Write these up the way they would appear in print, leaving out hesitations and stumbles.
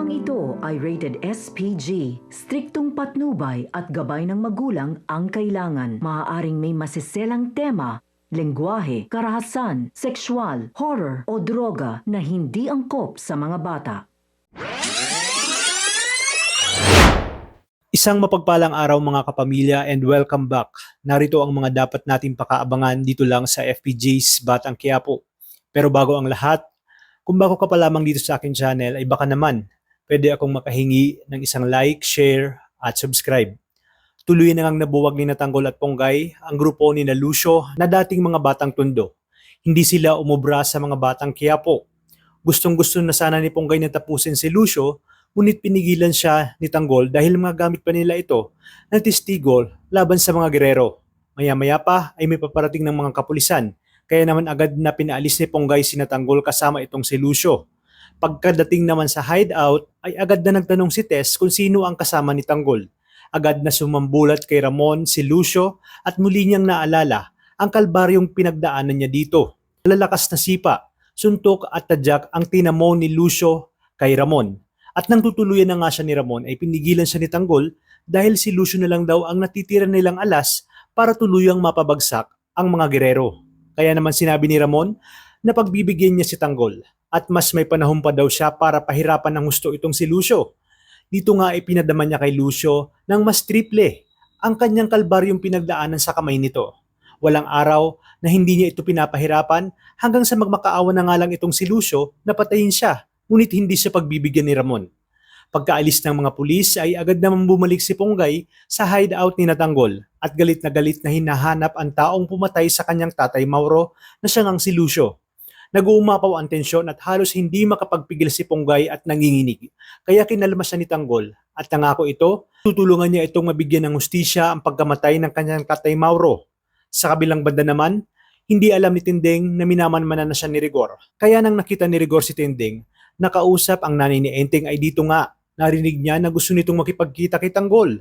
Programang ito ay rated SPG. Striktong patnubay at gabay ng magulang ang kailangan. Maaaring may masiselang tema, lengguwahe, karahasan, sexual, horror o droga na hindi angkop sa mga bata. Isang mapagpalang araw mga kapamilya and welcome back. Narito ang mga dapat nating pakaabangan dito lang sa FPJ's Batang Quiapo. Pero bago ang lahat, kung bago ka pa lamang dito sa akin channel ay baka naman pwede akong makahingi ng isang like, share at subscribe. Tuloy na ngang nabuwag ni Natanggol at Ponggay ang grupo ni Lucio na dating mga batang Tondo. Hindi sila umubra sa mga Batang Quiapo. Gustong-gusto na sana ni Ponggay na tapusin si Lucio, ngunit pinigilan siya ni Tanggol dahil mga gamit pa nila ito ng testigo laban sa mga gerero. Maya-maya pa ay may paparating ng mga kapulisan, kaya naman agad na pinaalis ni Ponggay si Tanggol kasama itong si Lucio. Pagkadating naman sa hideout ay agad na nagtanong si Tess kung sino ang kasama ni Tanggol. Agad na sumambulat kay Ramon si Lucio at muli niyang naalala ang kalbaryong pinagdaanan niya dito. Lalakas na sipa, suntok at tadyak ang tinamo ni Lucio kay Ramon. At nang tutuluyan na nga siya ni Ramon ay pinigilan siya ni Tanggol dahil si Lucio na lang daw ang natitira nilang alas para tuluyang mapabagsak ang mga gerero. Kaya naman sinabi ni Ramon na pagbibigyan niya si Tanggol at mas may panahon pa daw siya para pahirapan ng husto itong si Lucio. Dito nga ay pinadama niya kay Lucio ng mas triple ang kanyang kalbaryong pinagdaanan sa kamay nito. Walang araw na hindi niya ito pinapahirapan hanggang sa magmakaawa na nga lang itong si Lucio na patayin siya, ngunit hindi siya pagbibigyan ni Ramon. Pagkaalis ng mga pulis ay agad naman bumalik si Ponggay sa hideout ni Natanggol at galit na hinahanap ang taong pumatay sa kanyang tatay Mauro na siya ngang si Lucio. Nag-uumapaw ang tensyon at halos hindi makapagpigil si Ponggay at nanginginig. Kaya kinalma siya ni Tanggol at nangako ito, tutulungan niya itong mabigyan ng hustisya ang pagkamatay ng kanyang tatay Mauro. Sa kabilang banda naman, hindi alam ni Tinding na minamanmanan na siya ni Rigor. Kaya nang nakita ni Rigor si Tinding, nakausap ang nanay ni Enteng ay dito nga. Narinig niya na gusto nitong makipagkita kay Tanggol.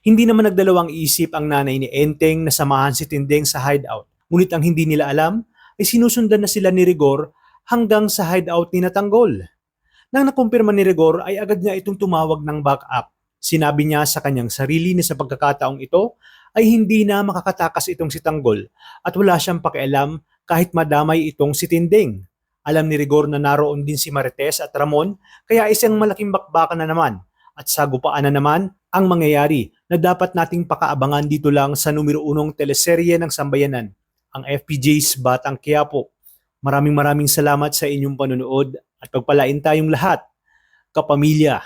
Hindi naman nagdalawang isip ang nanay ni Enteng na samahan si Tinding sa hideout. Ngunit ang hindi nila alam ay sinusundan na sila ni Rigor hanggang sa hideout ni Natanggol. Nang nakumpirma ni Rigor ay agad niya itong tumawag ng backup. Sinabi niya sa kanyang sarili na sa pagkakataong ito ay hindi na makakatakas itong si Tanggol at wala siyang pakialam kahit madamay itong si Tinding. Alam ni Rigor na naroon din si Marites at Ramon, kaya isang malaking bakbakan na naman at sagupaan na naman ang mangyayari na dapat nating pakaabangan dito lang sa numero 1 teleserye ng Sambayanan, ang FPJ's Batang Quiapo. Maraming salamat sa inyong panonood at pagpalain tayong lahat, kapamilya.